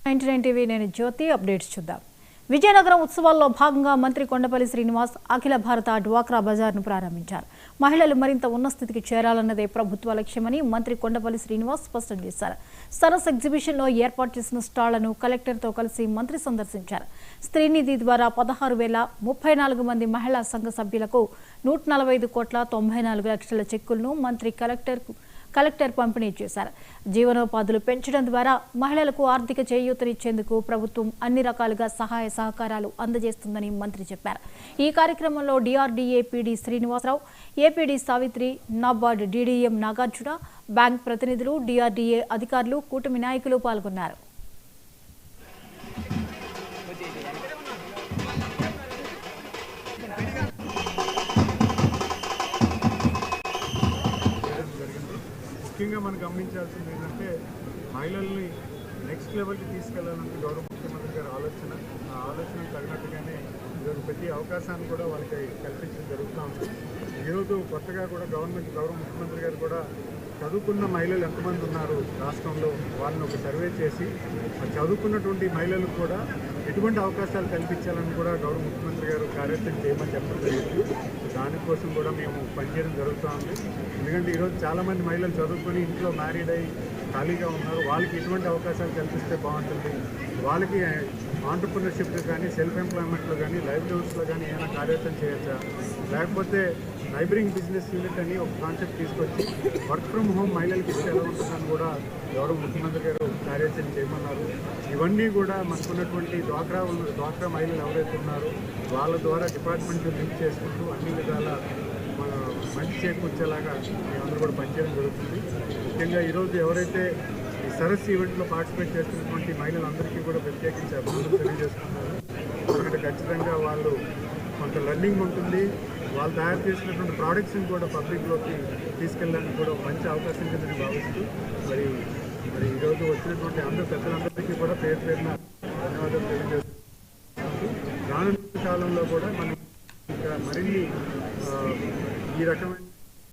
99 TV నేను జ్యోతి updates చూద్దాం. విజయనగరం ఉత్సవాల్లో భాగంగా మంత్రి కొండపల్లి శ్రీనివాస్ అఖిల భారత డ్వాక్రా బజార్ను ప్రారంభించారు. మహిళలు మరింత ఉన్నత స్థితికి చేరాలన్నదే ప్రభుత్వ లక్ష్యమని మంత్రి కొండపల్లి శ్రీనివాస్ స్పష్టం చేశారు. సరస్ ఎగ్జిబిషన్లో ఏర్పాటు చేసిన స్టాళ్లను కలెక్టర్తో కలిసి మంత్రి సందర్శించారు. స్త్రీనిధి ద్వారా 16,034 మంది మహిళా సంఘ సభ్యులకు 145,94 లక్షల చెక్కులను మంత్రి కలెక్టర్ పంపిణీ చేశారు. జీవనోపాధులు పెంచడం ద్వారా మహిళలకు ఆర్థిక చేయూతనిచ్చేందుకు ప్రభుత్వం అన్ని రకాలుగా సహాయ సహకారాలు అందజేస్తుందని మంత్రి చెప్పారు. ఈ కార్యక్రమంలో DRDA PD Srinivasarao, APD Savitri, NABARD DDM Nagarjuna, bank ప్రతినిధులు, డిఆర్డీఏ అధికారులు, కూటమి నాయకులు పాల్గొన్నారు. ముఖ్యంగా మనం గమనించాల్సింది ఏంటంటే మహిళల్ని నెక్స్ట్ లెవెల్కి తీసుకెళ్లాలని గౌరవ ముఖ్యమంత్రి గారి ఆలోచన. ఆ ఆలోచనకు తగినట్టుగానే ఈరోజు ప్రతి అవకాశాన్ని కూడా వాళ్ళకి కల్పించడం జరుగుతూ ఉంది. ఈరోజు కొత్తగా కూడా గౌరవ ముఖ్యమంత్రి గారు కూడా చదువుకున్న మహిళలు ఎంతమంది ఉన్నారు రాష్ట్రంలో వాళ్ళని ఒక సర్వే చేసి చదువుకున్నటువంటి మహిళలకు కూడా ఎటువంటి అవకాశాలు కల్పించాలని కూడా గౌరవ ముఖ్యమంత్రి గారు కార్యక్రమం చేయమని చెప్పడం జరిగింది. దానికోసం కూడా మేము పనిచేయడం జరుగుతూ ఉంది. ఎందుకంటే ఈరోజు చాలామంది మహిళలు చదువుకొని ఇంట్లో మ్యారీడ్ అయ్యి ఖాళీగా ఉన్నారు. వాళ్ళకి ఎటువంటి అవకాశాలు కల్పిస్తే బాగుంటుంది, వాళ్ళకి ఆంటర్ప్రినర్షిప్లో కానీ సెల్ఫ్ ఎంప్లాయ్మెంట్లో కానీ లైవ్లీహుడ్స్లో కానీ ఏమైనా కార్యక్రమం చేయొచ్చా, లేకపోతే నైబరింగ్ బిజినెస్ యూనిట్ అని ఒక కాన్సెప్ట్ తీసుకొచ్చి వర్క్ ఫ్రమ్ హోమ్ మహిళలకు ఇస్తే ఎలా ఉంటుందని కూడా గౌరవ ముఖ్యమంత్రి గారు కార్యాచరణ చేయమన్నారు. ఇవన్నీ కూడా మనకున్నటువంటి డ్వాక్రా మహిళలు ఎవరైతే ఉన్నారో వాళ్ళ ద్వారా డిపార్ట్మెంట్ లింక్ చేసుకుంటూ అన్ని విధాల మంచి చేకూర్చేలాగా మేమందరూ కూడా పనిచేయడం జరుగుతుంది. ముఖ్యంగా ఈరోజు ఎవరైతే ఈ సరస్ ఈవెంట్లో పార్టిసిపేట్ చేస్తున్నటువంటి మహిళలందరికీ కూడా ప్రత్యేకించి అభినందనలు తెలియజేస్తున్నారు. ఎందుకంటే ఖచ్చితంగా వాళ్ళు కొంత లర్నింగ్ ఉంటుంది. వాళ్ళు తయారు చేసినటువంటి ప్రోడక్ట్స్ని కూడా పబ్లిక్లోకి తీసుకెళ్ళడానికి కూడా మంచి అవకాశం కిందని భావిస్తూ మరి ఈరోజు వచ్చినటువంటి అందరు పెద్దలందరికీ కూడా పేరున ధన్యవాదాలు తెలియజేస్తూ రానున్న కాలంలో కూడా మనం ఇంకా మరిన్ని ఈ రకమైన